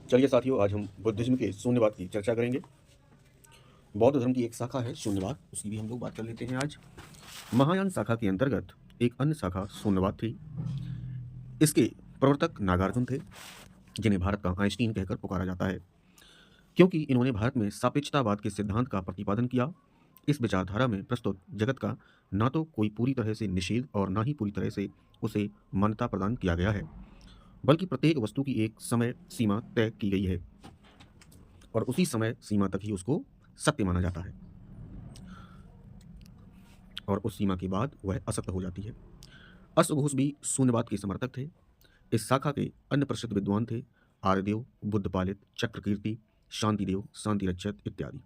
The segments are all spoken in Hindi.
चलिए साथियों, आज हम बुद्धिज्म के शून्यवाद की चर्चा करेंगे। बौद्ध धर्म की एक शाखा है शून्यवाद, उसकी भी हम लोग बात कर लेते हैं आज। महायान शाखा के अंतर्गत एक अन्य शाखा शून्यवाद थी। इसके प्रवर्तक नागार्जुन थे, जिन्हें भारत का आइंस्टीन कहकर पुकारा जाता है, क्योंकि इन्होंने भारत में सापेक्षतावाद के सिद्धांत का प्रतिपादन किया। इस विचारधारा में प्रस्तुत जगत का ना तो कोई पूरी तरह से निषेध और ना ही पूरी तरह से उसे मान्यता प्रदान किया गया है, बल्कि प्रत्येक वस्तु की एक समय सीमा तय की गई है और उसी समय सीमा तक ही उसको सत्य माना जाता है और उस सीमा के बाद वह असत्य हो जाती है। अश्वघोष भी शून्यवाद के समर्थक थे। इस शाखा के अन्य प्रसिद्ध विद्वान थे आर्यदेव, बुद्धपालित, चक्रकीर्ति, शांतिदेव, शांतिरक्षक इत्यादि।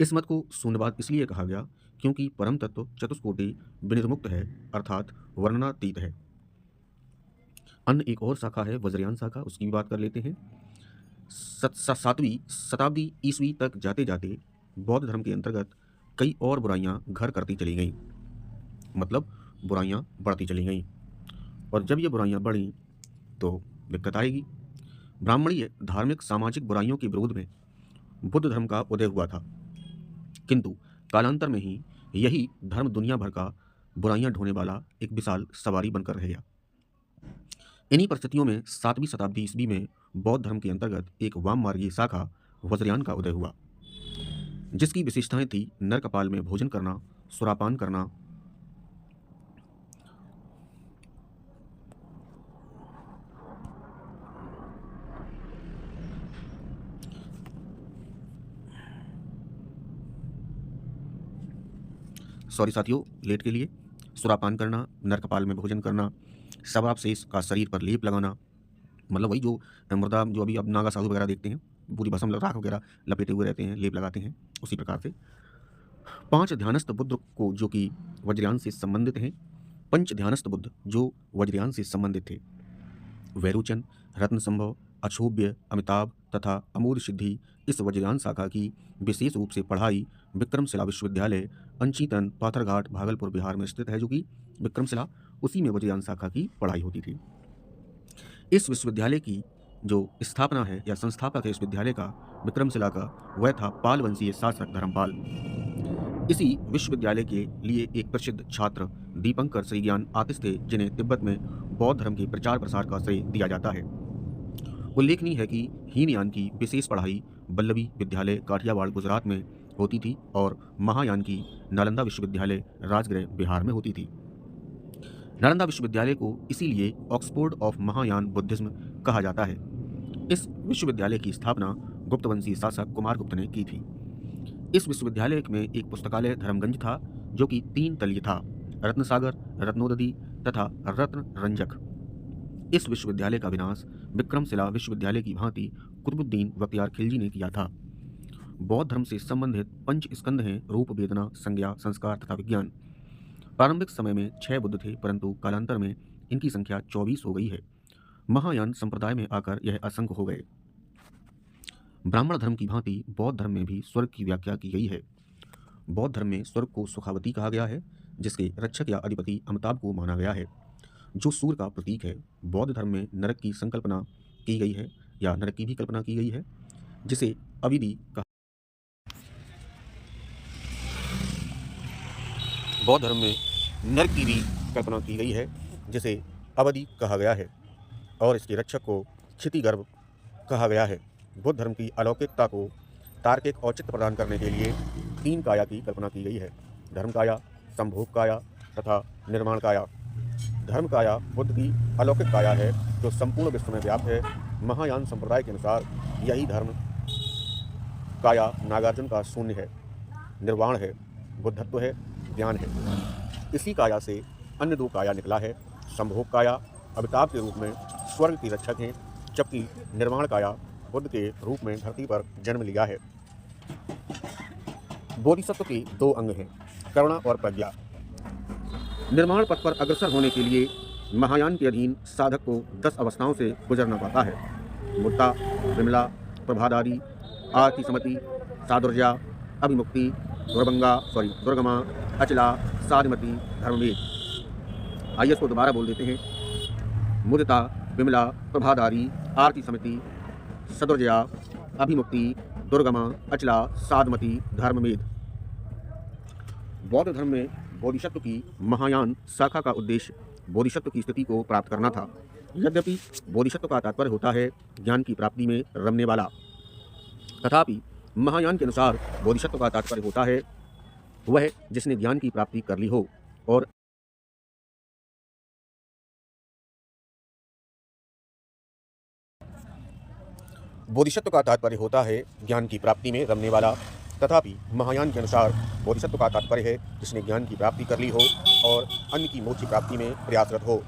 इस मत को शून्यवाद इसलिए कहा गया क्योंकि परम तत्व चतुष्कोटि विनिर्मुक्त है, अर्थात वर्णनातीत है। अन्य एक और शाखा है वज्रयान शाखा, उसकी भी बात कर लेते हैं। 7वीं शताब्दी ईस्वी तक जाते जाते बौद्ध धर्म के अंतर्गत कई और बुराइयां घर करती चली गईं, मतलब बुराइयां बढ़ती चली गईं। और जब ये बुराइयां बढ़ीं तो दिक्कत आएगी। ब्राह्मणीय धार्मिक सामाजिक बुराइयों के विरोध में बुद्ध धर्म का उदय हुआ था, किंतु कालांतर में ही यही धर्म दुनिया भर का बुराइयां ढोने वाला एक विशाल सवारी बनकर रह गया। इन्हीं परिस्थितियों में 7वीं शताब्दी ईस्वी में बौद्ध धर्म के अंतर्गत एक वाम मार्गी शाखा वज्रयान का उदय हुआ, जिसकी विशेषताएं थी नरकपाल में भोजन करना, सुरापान करना, सॉरी साथियों लेट के लिए, सुरापान करना, नरकपाल में भोजन करना, शवावशेष का शरीर पर लेप लगाना, मतलब वही जो मृदा जो अभी अब नागा साधु वगैरह देखते हैं, पूरी भस्म राख वगैरह लपेटे हुए रहते हैं, लेप लगाते हैं, उसी प्रकार से 5 ध्यानस्थ बुद्ध को जो कि वज्रयान से संबंधित हैं, 5 ध्यानस्थ बुद्ध जो वज्रयान से संबंधित थे, वैरोचन, रत्नसंभव, अक्षोभ्य, अमिताभ तथा अमोद सिद्धि इस वज्रयान शाखा की विशेष रूप से पढ़ाई विक्रमशिला विश्वविद्यालय, अंचीतन, पाथरघाट, भागलपुर, बिहार में स्थित है, जो कि विक्रमशिला, उसी में वज्रयान शाखा की पढ़ाई होती थी। इस विश्वविद्यालय की जो स्थापना है या संस्थापक है इस विद्यालय का, विक्रमशिला का, वह था पाल वंशीय शासक धर्मपाल। इसी विश्वविद्यालय के लिए एक प्रसिद्ध छात्र दीपंकर श्रीज्ञान आतिश थे, जिन्हें तिब्बत में बौद्ध धर्म के प्रचार प्रसार का श्रेय दिया जाता है। उल्लेखनीय है कि हीनयान की विशेष पढ़ाई वल्लभी विद्यालय काठियावाड़ गुजरात में होती थी और महायान की नालंदा विश्वविद्यालय राजगृह बिहार में होती थी। नालंदा विश्वविद्यालय को इसीलिए ऑक्सफोर्ड ऑफ महायान बुद्धिज्म कहा जाता है। इस विश्वविद्यालय की स्थापना गुप्तवंशीय शासक कुमारगुप्त ने की थी। इस विश्वविद्यालय में एक पुस्तकालय धर्मगंज था, जो कि 3 तलीय था, रत्नसागर, रत्नोदधि तथा रत्न रंजक। इस विश्वविद्यालय का विनाश विक्रमशिला विश्वविद्यालय की भांति कुतुबुद्दीन बख्तियार खिलजी ने किया था। बौद्ध धर्म से संबंधित 5 स्कंद हैं, रूप, वेदना, संज्ञा, संस्कार तथा विज्ञान। प्रारंभिक समय में 6 बुद्ध थे, परंतु कालांतर में इनकी संख्या 24 हो गई है। महायान संप्रदाय में आकर यह असंख्य हो गए। ब्राह्मण धर्म की भांति बौद्ध धर्म में भी स्वर्ग की व्याख्या की गई है। बौद्ध धर्म में स्वर्ग को सुखावती कहा गया है, जिसके रक्षक या अधिपति अमिताभ को माना गया है, जो सूर्य का प्रतीक है। बौद्ध धर्म में नरक की संकल्पना की गई है या नरक की भी कल्पना की गई है, जिसे अविधि कहा। बौद्ध धर्म में नरक की भी कल्पना की गई है, जिसे अवधि कहा गया है, और इसके रक्षक को क्षितिगर्भ कहा गया है। बुद्ध धर्म की अलौकिकता को तार्किक औचित्य प्रदान करने के लिए 3 काया की कल्पना की गई है, धर्म काया, संभोग काया तथा निर्माण काया। धर्म काया बुद्ध की अलौकिक काया है, जो संपूर्ण विश्व में व्याप्त है। महायान संप्रदाय के अनुसार यही धर्म काया नागार्जुन का शून्य है, निर्वाण है, बुद्धत्व है, ज्ञान है। इसी काया से अन्य 2 काया निकला है। संभोग काया अमिताभ के रूप में स्वर्ग की रक्षक हैं, जबकि निर्माण काया बुद्ध के रूप में धरती पर जन्म लिया है। बोधिसत्व के 2 अंग हैं, करुणा और प्रज्ञा। निर्माण पथ पर अग्रसर होने के लिए महायान के अधीन साधक को 10 अवस्थाओं से गुजरना पड़ता है: मुक्ता, विमला, प्रभादारी, आरती समति, सादुर्जा, अभिमुक्ति, दुर्गमा, अचला, साधमती, धर्मवेद। आइए इसको दोबारा बोल देते हैं: मुदिता, विमला, प्रभादारी, आरती समिति, सदुर्जया, अभिमुक्ति, दुर्गमा, अचला, साधमती, धर्ममेध। बौद्ध धर्म में बोधिसत्व की महायान शाखा का उद्देश्य बोधिसत्व की स्थिति को प्राप्त करना था। यद्यपि बोधिसत्व का तात्पर्य होता है ज्ञान की प्राप्ति में रमने वाला, तथापि महायान के अनुसार बोधिसत्व का तात्पर्य होता है वह जिसने ज्ञान की प्राप्ति कर ली हो और बोधिसत्व का तात्पर्य होता है ज्ञान की प्राप्ति में रमने वाला, तथापि महायान के अनुसार बोधिसत्व का तात्पर्य है जिसने ज्ञान की प्राप्ति कर ली हो और अन्य की मोक्ष की प्राप्ति में प्रयासरत हो।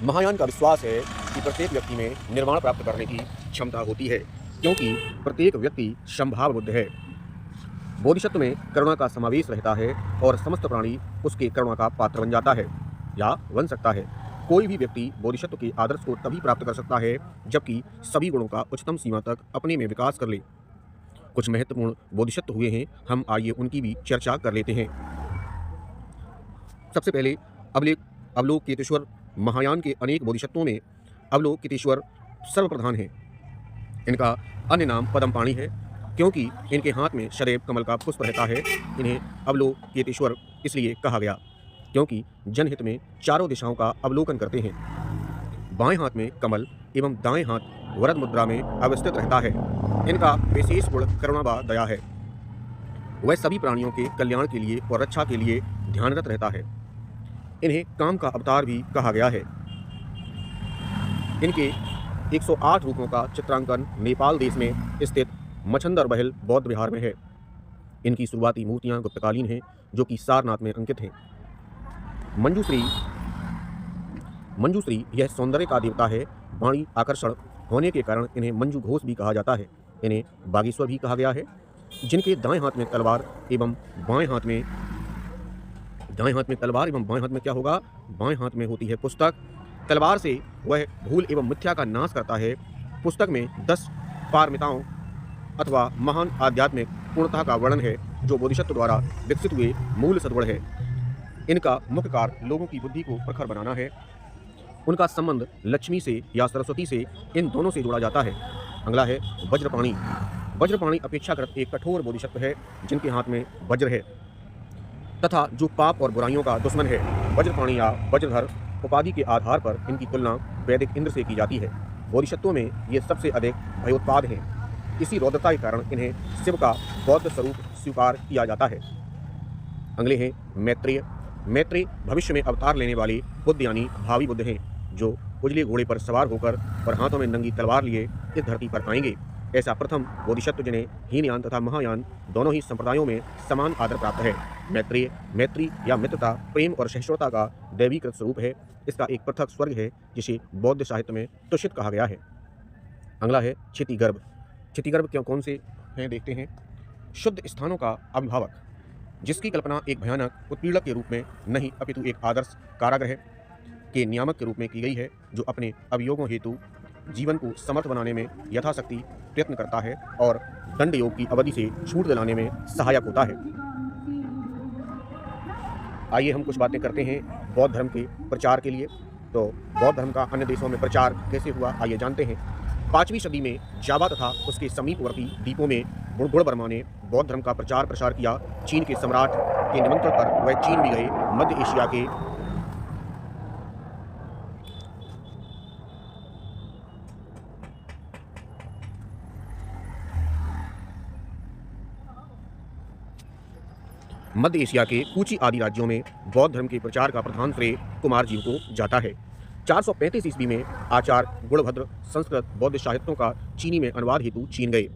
महायान का विश्वास है कि प्रत्येक व्यक्ति में निर्वाण प्राप्त करने की क्षमता होती है, क्योंकि प्रत्येक व्यक्ति समभाव बुद्ध है। बोधिसत्व में करुणा का समावेश रहता है और समस्त प्राणी उसके करुणा का पात्र बन जाता है या बन सकता है। कोई भी व्यक्ति बोधिसत्व के आदर्श को तभी प्राप्त कर सकता है जबकि सभी गुणों का उच्चतम सीमा तक अपने में विकास कर ले। कुछ महत्वपूर्ण बोधिसत्व हुए हैं, हम आइए उनकी भी चर्चा कर लेते हैं। सबसे पहले अवलोकितेश्वर। महायान के अनेक बोधिसत्वों में अवलोकितेश्वर सर्वप्रधान है। इनका अन्य नाम पद्मपाणि है, क्योंकि इनके हाथ में सदैव कमल का पुष्प रहता है। इन्हें अवलोकितेश्वर इसलिए कहा गया क्योंकि जनहित में चारों दिशाओं का अवलोकन करते हैं। बाएं हाथ में कमल एवं दाएं हाथ वरद मुद्रा में अवस्थित रहता है। इनका विशेष गुण करुणा व दया है। वह सभी प्राणियों के कल्याण के लिए और रक्षा के लिए ध्यानरत रहता है। इन्हें काम का अवतार भी कहा गया है। इनके 108 रूपों का चित्रांकन नेपाल देश में स्थित मछंदर महल बौद्ध विहार में है। इनकी शुरुआती मूर्तियां गुप्तकालीन हैं, जो कि सारनाथ में अंकित हैं। मंजूश्री यह सौंदर्य का देवता है। वाणी आकर्षण होने के कारण इन्हें मंजू घोष भी कहा जाता है। इन्हें बागेश्वर भी कहा गया है। जिनके दाएं हाथ में तलवार एवं बाएं हाथ में क्या होगा? बाएं हाथ में होती है पुस्तक। तलवार से वह भूल एवं मिथ्या का नाश करता है। पुस्तक में 10 पारमिताओं अथवा महान आध्यात्मिक पूर्णता का वर्णन है, जो बोधिसत्व द्वारा विकसित हुए मूल सद्गुण है। इनका मुख्य कार्य लोगों की बुद्धि को प्रखर बनाना है। उनका संबंध लक्ष्मी से या सरस्वती से, इन दोनों से जोड़ा जाता है। अगला है वज्रपाणि। वज्रपाणि अपेक्षाकृत एक कठोर बोधिसत्व है, जिनके हाथ में वज्र है तथा जो पाप और बुराइयों का दुश्मन है। वज्रपाणि या वज्रधर उपाधि के आधार पर इनकी तुलना वैदिक इंद्र से की जाती है। बोधिसत्वों में ये सबसे अधिक भयोत्पाद हैं। इसी रौद्रता के कारण इन्हें शिव का बौद्ध स्वरूप स्वीकार किया जाता है। अगले हैं मैत्रेय। मैत्रेय भविष्य में अवतार लेने वाले बुद्ध यानी भावी बुद्ध हैं, जो उजले घोड़े पर सवार होकर और हाथों में नंगी तलवार लिए इस धरती पर आएंगे। ऐसा प्रथम बोधिसत्व जिन्हें हीनयान तथा महायान दोनों ही संप्रदायों में समान आदर प्राप्त है। मैत्री या मित्रता, प्रेम और सहिष्णुता का दैवीकृत स्वरूप है। इसका एक पृथक स्वर्ग है, जिसे बौद्ध साहित्य में तुषित कहा गया है। अगला है क्षितिगर्भ। क्षितिगर्भ क्यों कौन से हैं देखते हैं। शुद्ध स्थानों का अभिभावक, जिसकी कल्पना एक भयानक उत्पीड़क के रूप में नहीं अपितु एक आदर्श कारागृह के नियामक के रूप में की गई है, जो अपने अभियोगों हेतु जीवन को समर्थ बनाने में यथाशक्ति प्रयत्न करता है और दंड योग की अवधि से छूट दिलाने में सहायक होता है। आइए हम कुछ बातें करते हैं बौद्ध धर्म के प्रचार के लिए। तो बौद्ध धर्म का अन्य देशों में प्रचार कैसे हुआ, आइए जानते हैं। 5वीं सदी में जावा तथा उसके समीपवर्ती द्वीपों में बुणगुण वर्मा ने बौद्ध धर्म का प्रचार प्रसार किया। चीन के सम्राट के निमंत्रण पर वह चीन भी गए। मध्य एशिया के कूची आदि राज्यों में बौद्ध धर्म के प्रचार का प्रधान श्रेय कुमार जीव को जाता है। 435 ईस्वी में आचार्य गुणभद्र संस्कृत बौद्ध साहित्यों का चीनी में अनुवाद हेतु चीन गए।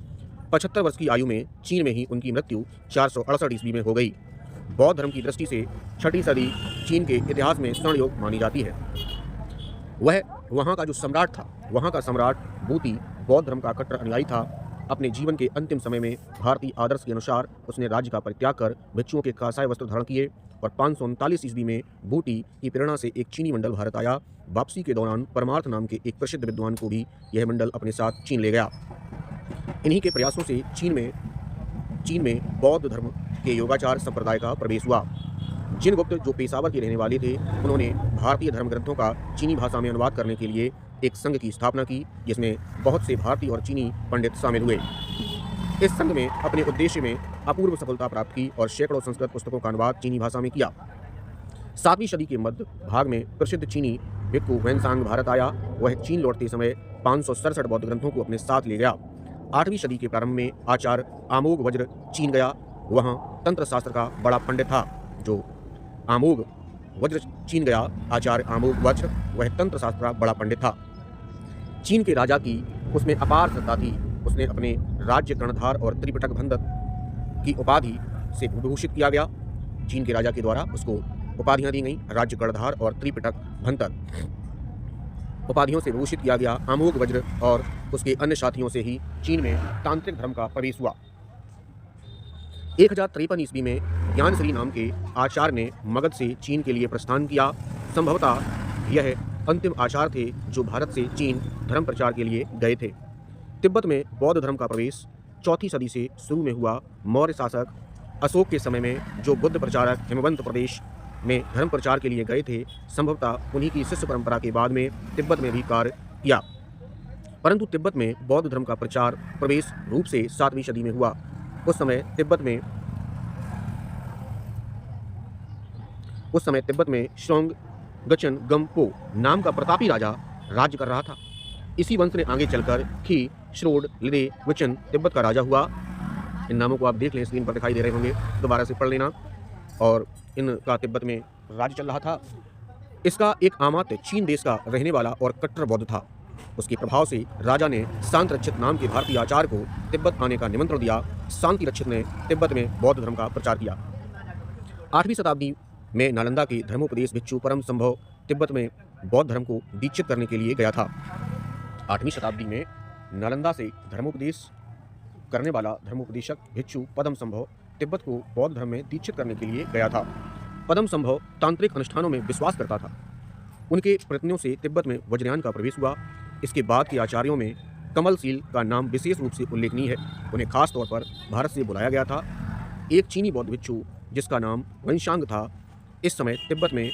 75 वर्ष की आयु में चीन में ही उनकी मृत्यु 468 ईस्वी में हो गई। बौद्ध धर्म की दृष्टि से 6वीं सदी चीन के इतिहास में स्वर्णयोग मानी जाती है। वहाँ का सम्राट बूती बौद्ध धर्म का कट्टर अनुयायी था। अपने जीवन के अंतिम समय में भारतीय आदर्श के अनुसार उसने राज्य का परित्याग कर भिक्षुओं के कांसाय वस्त्र धारण किए और 539 ईस्वी में बूटी की प्रेरणा से एक चीनी मंडल भारत आया। वापसी के दौरान परमार्थ नाम के एक प्रसिद्ध विद्वान को भी यह मंडल अपने साथ चीन ले गया। इन्हीं के प्रयासों से चीन में बौद्ध धर्म के योगाचार संप्रदाय का प्रवेश हुआ। जिनगुप्त जो पेशावर के रहने वाले थे, उन्होंने भारतीय धर्म ग्रंथों का चीनी भाषा में अनुवाद करने के लिए एक संघ की स्थापना की जिसमें बहुत से भारतीय और चीनी पंडित शामिल हुए। इस संघ में अपने उद्देश्य में अपूर्व सफलता प्राप्त की और सैकड़ों संस्कृत पुस्तकों का अनुवाद चीनी भाषा में किया। 7वीं सदी के मध्य भाग में प्रसिद्ध चीनी भिक्खु ह्वेनसांग भारत आया। वह चीन लौटते समय 567 बौद्ध ग्रंथों को अपने साथ ले गया। 8वीं सदी के प्रारंभ में आचार्य आमोग वज्र चीन गया। वहाँ तंत्र शास्त्र का बड़ा पंडित था। जो आमोग वज्र चीन गया, आचार्य आमोग वज्र, वह तंत्र शास्त्र का बड़ा पंडित था। चीन के राजा की उसमें अपार श्रद्धा थी। उसने अपने राज्य कर्णधार और त्रिपिटक भंडत की उपाधि से विभूषित किया गया। चीन के राजा के द्वारा उसको उपाधियां दी गई। राज्य कर्णधार और त्रिपिटक भंडत उपाधियों से विभूषित किया गया। आमोग वज्र और उसके अन्य साथियों से ही चीन में तांत्रिक धर्म का प्रवेश हुआ। 1053 ईस्वी में ज्ञानश्री नाम के आचार्य ने मगध से चीन के लिए प्रस्थान किया। संभवतः यह अंतिम आचार्य थे जो भारत से चीन धर्म प्रचार के लिए गए थे। तिब्बत में बौद्ध धर्म का प्रवेश 4वीं सदी से शुरू में हुआ। मौर्य शासक अशोक के समय में जो बुद्ध प्रचारक हिमवंत प्रदेश में धर्म प्रचार के लिए गए थे, संभवतः उन्हीं की शिष्य परंपरा के बाद में तिब्बत में भी कार्य किया। परंतु तिब्बत में बौद्ध धर्म का प्रचार प्रवेश रूप से 7वीं सदी में हुआ। उस समय तिब्बत में शोंग गचन गम्पो नाम का प्रतापी राजा राज्य कर रहा था। इसी वंश ने आगे चलकर खी श्रोड लिदे वचन तिब्बत का राजा हुआ। इन नामों को आप देख लें, स्क्रीन पर दिखाई दे रहे होंगे, दोबारा से पढ़ लेना। और इनका तिब्बत में राज्य चल रहा था। इसका एक अमात्य चीन देश का रहने वाला और कट्टर बौद्ध था। उसके प्रभाव से राजा ने शांति रक्षित नाम के भारतीय आचार्य को तिब्बत आने का निमंत्रण दिया। शांति रक्षित ने तिब्बत में बौद्ध धर्म का प्रचार किया। 8वीं शताब्दी में नालंदा के धर्मोपदेश भिक्षु परम संभव तिब्बत में बौद्ध धर्म को दीक्षित करने के लिए गया था। 8वीं शताब्दी में नालंदा से धर्मोपदेश करने वाला धर्मोपदेशक भिक्षु पदम संभव तिब्बत को बौद्ध धर्म में दीक्षित करने के लिए गया था। पदम संभव तांत्रिक अनुष्ठानों में विश्वास करता था। उनके प्रयत्नों से तिब्बत में वज्रयान का प्रवेश हुआ। इसके बाद के आचार्यों में कमलशील का नाम विशेष रूप से उल्लेखनीय है। उन्हें खास तौर पर भारत से बुलाया गया था। एक चीनी बौद्ध भिक्षु जिसका नाम वंशांग था, इस समय तिब्बत में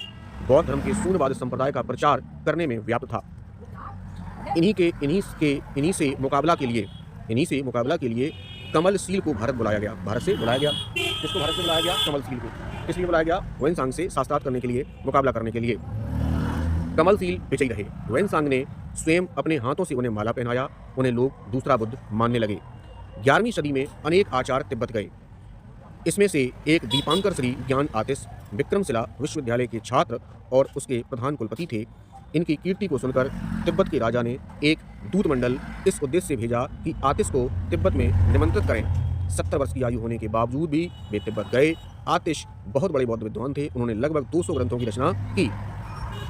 बौद्ध धर्म के शून्यवाद संप्रदाय का प्रचार करने में व्याप्त था। इन्हीं से मुकाबला के लिए कमलशील को भारत बुलाया गया। भारत से बुलाया गया। किसको भारत से बुलाया गया? कमलशील को। किस लिए बुलाया गया? वंशांग से शास्त्रार्थ करने के लिए, मुकाबला करने के लिए। कमलशील विजयी रहे। वंशांग ने स्वयं अपने हाथों से उन्हें माला पहनाया। उन्हें लोग दूसरा बुद्ध मानने लगे। 11वीं सदी में अनेक आचार्य तिब्बत गए। इसमें से एक दीपांकर श्री ज्ञान आतिश विक्रमशिला विश्वविद्यालय के छात्र और उसके प्रधान कुलपति थे। इनकी कीर्ति को सुनकर तिब्बत के राजा ने एक दूत मंडल इस उद्देश्य से भेजा कि आतिश को तिब्बत में निमंत्रित करें। 70 वर्ष की आयु होने के बावजूद भी वे तिब्बत गए। आतिश बहुत बड़े बौद्ध विद्वान थे। उन्होंने लगभग 200 ग्रंथों की रचना की।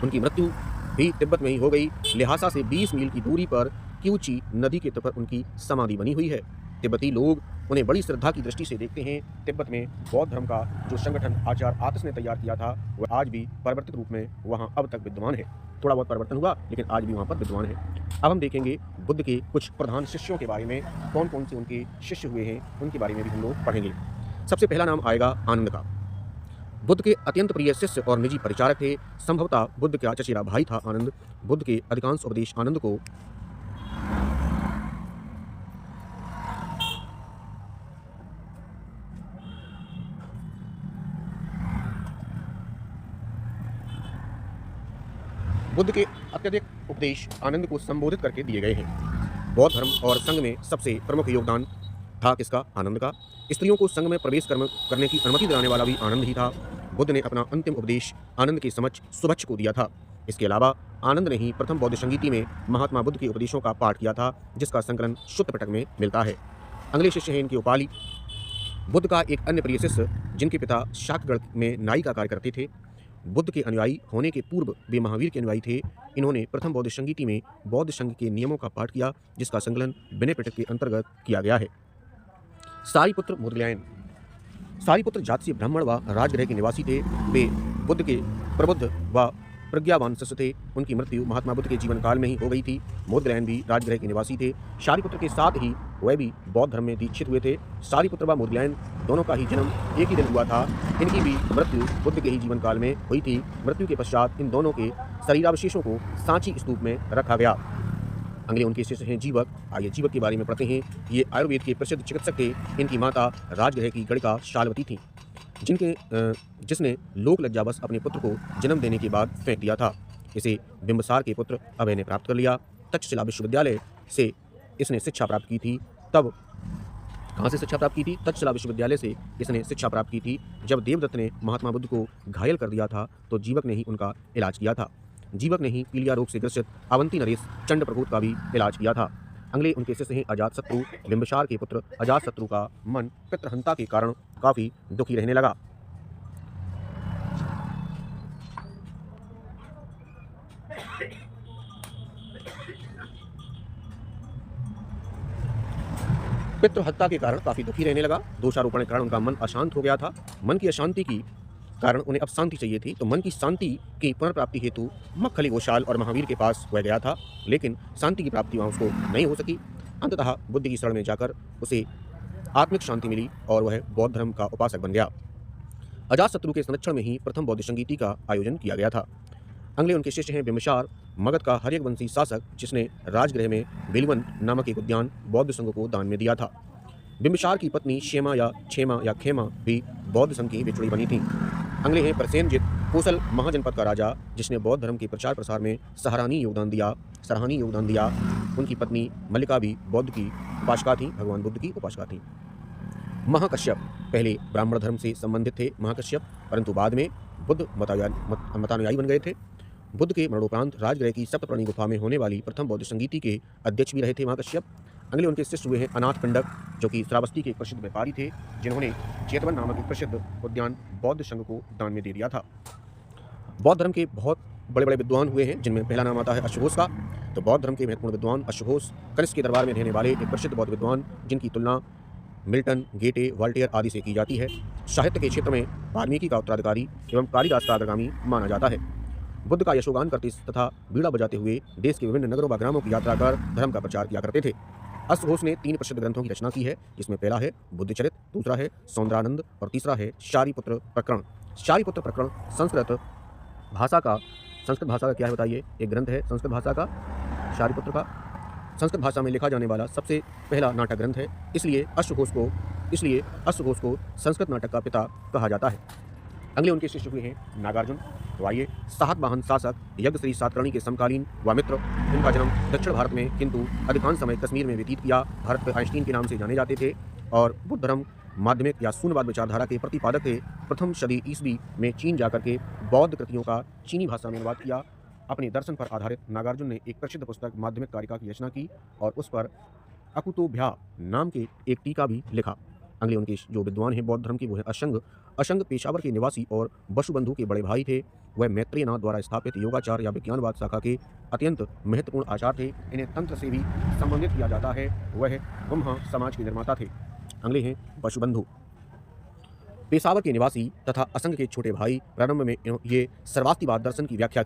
उनकी मृत्यु भी तिब्बत में ही हो गई। ल्हासा से 20 मील की दूरी पर क्यूची नदी के तट पर उनकी समाधि बनी हुई है। तिब्बती लोग उन्हें बड़ी श्रद्धा की दृष्टि से देखते हैं। तिब्बत में बौद्ध धर्म का जो संगठन आचार्य आतिश ने तैयार किया था, वह आज भी परिवर्तित रूप में वहाँ अब तक विद्यमान है। थोड़ा बहुत परिवर्तन हुआ, लेकिन आज भी वहाँ पर विद्यमान है। अब हम देखेंगे बुद्ध के कुछ प्रधान शिष्यों के बारे में। कौन कौन से उनके शिष्य हुए हैं, उनके बारे में भी हम लोग पढ़ेंगे। सबसे पहला नाम आएगा आनंद का। बुद्ध के अत्यंत प्रिय शिष्य और निजी परिचारक थे। संभवतः बुद्ध का चचेरा भाई था आनंद। बुद्ध के अधिकांश उपदेश आनंद को आनंद को संबोधित करके दिए गए हैं। बौद्ध धर्म और संघ में सबसे प्रमुख योगदान था किसका? आनंद का। स्त्रियों को संघ में प्रवेश करने की अनुमति दिलाने वाला भी आनंद ही था। बुद्ध ने अपना अंतिम उपदेश आनंद के समक्ष सुभच्छ को दिया था। इसके अलावा आनंद ने ही प्रथम बौद्ध संगीति में महात्मा बुद्ध के उपदेशों का पाठ किया था, जिसका संकलन शुद्ध पिटक में मिलता है। अगले शिष्य हैं इनके उपाली। बुद्ध का एक अन्य प्रिय शिष्य जिनके पिता शाक्यगढ़ में नाई का कार्य करते थे। बुद्ध के अनुयायी होने के पूर्व वे महावीर के अनुयायी थे। इन्होंने प्रथम बौद्ध संगीति में बौद्ध संघ के नियमों का पाठ किया, जिसका संकलन विनय पिटक के अंतर्गत किया गया है। सारिपुत्र मुदलयायन। सारिपुत्र जाति से ब्राह्मण व राजगृह के निवासी थे। वे बुद्ध के प्रबुद्ध व प्रज्ञावान शिष्य थे। उनकी मृत्यु महात्मा बुद्ध के जीवन काल में ही हो गई थी। मोदग्लायन भी राजगृह के निवासी थे। शारिपुत्र के साथ ही वह भी बौद्ध धर्म में दीक्षित हुए थे। शारिपुत्र व मोदग्लायन दोनों का ही जन्म एक ही दिन हुआ था। इनकी भी मृत्यु बुद्ध के ही जीवन काल में हुई थी। मृत्यु के पश्चात इन दोनों के शरीरावशेषों को सांची स्तूप में रखा गया। अगले उनके शिष्य हैं जीवक। आइए जीवक के बारे में पढ़ते हैं। ये आयुर्वेद के प्रसिद्ध चिकित्सक थे। इनकी माता राजगृह की गणिका शालवती थी, जिसने लोक लज्जावश अपने पुत्र को जन्म देने के बाद फेंक दिया था। इसे बिंबिसार के पुत्र अभय ने प्राप्त कर लिया। तक्षशिला विश्वविद्यालय से इसने शिक्षा प्राप्त की थी। तब कहाँ से शिक्षा प्राप्त की थी? तक्षशिला विश्वविद्यालय से इसने शिक्षा प्राप्त की थी। जब देवदत्त ने महात्मा बुद्ध को घायल कर दिया था तो जीवक ने ही उनका इलाज किया था। जीवक ने ही पीलिया रोग से ग्रसित अवंती नरेश चंड प्रकोट का भी इलाज किया था। अगले उनके शिष्य हैं अजातशत्रु। बिंबिसार के पुत्र अजातशत्रु का मन पितृहंता के कारण काफी दुखी रहने लगा। पितृहत्या के कारण काफी दुखी रहने लगा। दोषारोपण के कारण उनका मन अशांत हो गया था। मन की अशांति की कारण उन्हें अब शांति चाहिए थी, तो मन की शांति की पुनर्प्राप्ति हेतु मक्खली गोशाल और महावीर के पास वह गया था, लेकिन शांति की प्राप्ति वहाँ उसको नहीं हो सकी। अंततः बुद्ध की शरण में जाकर उसे आत्मिक शांति मिली और वह बौद्ध धर्म का उपासक बन गया। अजातशत्रु के संरक्षण में ही प्रथम बौद्ध संगीति का आयोजन किया गया था। अगले उनके शिष्य हैं बिंबिसार, मगध का हर्यक वंशी शासक, जिसने राजगृह में बेलवन नामक एक उद्यान बौद्ध संघ को दान में दिया था। बिंबिसार की पत्नी क्षेमा या खेमा भी बौद्ध संघ की बिछुड़ी बनी थी। अगले हैं प्रसेनजित, कोसल महाजनपद का राजा, जिसने बौद्ध धर्म के प्रचार प्रसार में सराहनीय योगदान दिया। उनकी पत्नी मल्लिका भी बौद्ध की उपासका थी, भगवान बुद्ध की उपासका थी। महाकश्यप पहले ब्राह्मण धर्म से संबंधित थे महाकश्यप, परंतु बाद में बुद्ध मतानुयायी बन गए थे। बुद्ध के मरणोपरांत राजगृह की सप्तपर्णी गुफा में होने वाली प्रथम बौद्ध संगीति के अध्यक्ष भी रहे थे महाकश्यप। अगले उनके शिष्य हुए हैं अनाथ पिंडक, जो कि श्रावस्ती के एक प्रसिद्ध व्यापारी थे, जिन्होंने चेतवन नामक एक प्रसिद्ध उद्यान बौद्ध संघ को दान में दे दिया था। बौद्ध धर्म के बहुत बड़े बड़े विद्वान हुए हैं, जिनमें पहला नाम आता है अश्वघोष का। तो बौद्ध धर्म के महत्वपूर्ण विद्वान अश्वघोष कनिष्क के दरबार में रहने वाले एक प्रसिद्ध बौद्ध विद्वान, जिनकी तुलना मिल्टन, गेटे, वॉल्टेयर आदि से की जाती है। साहित्य के क्षेत्र में वाल्मीकि का उत्तराधिकारी एवं कालिदास का अग्रगामी माना जाता है। बुद्ध का यशोगान करते तथा बीड़ा बजाते हुए देश के विभिन्न नगरों व ग्रामों की यात्रा कर धर्म का प्रचार किया करते थे। अश्वघोष ने 3 प्रसिद्ध ग्रंथों की रचना की है, जिसमें पहला है बुद्धचरित, दूसरा है सौंदरानंद और तीसरा है शारिपुत्र प्रकरण। शारिपुत्र प्रकरण संस्कृत भाषा का क्या है बताइए? एक ग्रंथ है संस्कृत भाषा का, शारिपुत्र का। संस्कृत भाषा में लिखा जाने वाला सबसे पहला नाटक ग्रंथ है, इसलिए अश्वघोष को संस्कृत नाटक का पिता कहा जाता है। अगले उनके शिष्य हुए हैं नागार्जुन। तो आइए, सातवाहन शासक यज्ञश्री सातकर्णी के समकालीन व मित्र। इनका जन्म दक्षिण भारत में किंतु अधिकांश समय कश्मीर में व्यतीत किया। भरत आइंस्टीन के नाम से जाने जाते थे और बुद्ध धर्म माध्यमिक या शून्यवाद विचारधारा के प्रतिपादक थे। प्रथम सदी ईस्वी में चीन जाकर के बौद्ध कृतियों का चीनी भाषा में अनुवाद किया। अपने दर्शन पर आधारित नागार्जुन ने एक प्रसिद्ध पुस्तक माध्यमिक कारिका की रचना की और उस पर अकुतोभ्या नाम के एक टीका भी लिखा। अगले उनके जो विद्वान हैं बौद्ध धर्म के वो है अशंग। अशंग पेशावर के निवासी और वसुबंधु के बड़े भाई थे। वह मैत्रेयनाथ द्वारा स्थापित योगाचार या विज्ञानवाद शाखा के अत्यंत महत्वपूर्ण आचार्य थे। इन्हें तंत्र से भी संबंधित किया जाता है। वह ब्रह्मा समाज के निर्माता थे। अगले हैं वसुबंधु, पेशावर के निवासी तथा असंग के छोटे भाई। प्रारंभ में ये सर्वास्तिवाद दर्शन की व्याख्या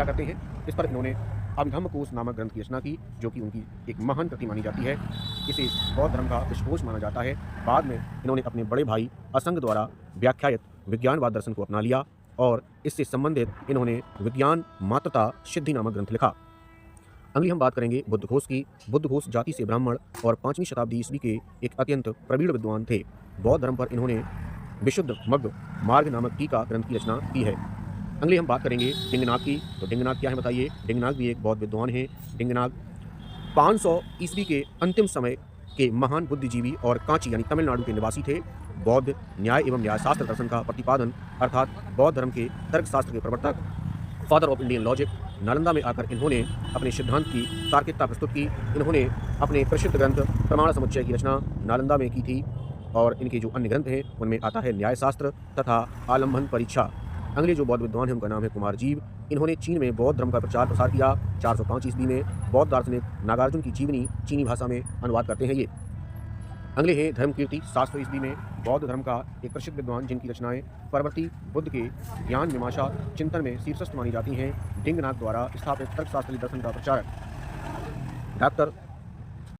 करते हैं। इस पर इन्होंने अभिधम्मकोश नामक ग्रंथ की रचना की, जो कि उनकी एक महान कृति मानी जाती है। इसे बौद्ध धर्म का विश्वकोश माना जाता है। बाद में इन्होंने अपने बड़े भाई असंग द्वारा व्याख्यात विज्ञानवाद दर्शन को अपना लिया और इससे संबंधित इन्होंने विज्ञान मात्रता सिद्धि नामक ग्रंथ लिखा। अगली हम बात करेंगे बुद्धघोष की। बुद्धघोष जाति से ब्राह्मण और 5वीं शताब्दी ईस्वी के एक अत्यंत प्रवीण विद्वान थे। बौद्ध धर्म पर इन्होंने विशुद्ध मग्ग मार्ग नामक टीका ग्रंथ की रचना की है। अगले हम बात करेंगे डिंगनाग की। तो डिंगनाग क्या है बताइए? डिंगनाग भी एक बौद्ध विद्वान है। डिंगनाग 500 ईस्वी के अंतिम समय के महान बुद्धिजीवी और कांची यानी तमिलनाडु के निवासी थे। बौद्ध न्याय एवं न्यायशास्त्र दर्शन का प्रतिपादन अर्थात बौद्ध धर्म के तर्कशास्त्र के प्रवर्तक, father of Indian logic, Nalanda में आकर इन्होंने अपने सिद्धांत की तार्किकता प्रस्तुत की। इन्होंने अपने प्रसिद्ध ग्रंथ प्रमाण समुच्चय की रचना नालंदा में की थी और इनके जो अन्य ग्रंथ हैं उनमें आता है न्यायशास्त्र तथा आलम्बन परीक्षा। अगले जो बौद्ध विद्वान है उनका नाम है कुमारजीव। इन्होंने चीन में बौद्ध धर्म का प्रचार प्रसार किया। 405 ईस्वी में बौद्ध दार्शनिक नागार्जुन की जीवनी चीनी भाषा में अनुवाद करते हैं ये। अगले हैं धर्मकीर्ति 700 ईस्वी में बौद्ध धर्म का एक प्रसिद्ध विद्वान जिनकी रचनाएं परवर्ती बुद्ध के ज्ञान मीमांसा चिंतन में शीर्षस्थ मानी जाती हैं, डिंगनाथ द्वारा स्थापित तर्कशास्त्री दर्शन का प्रचारक डॉक्टर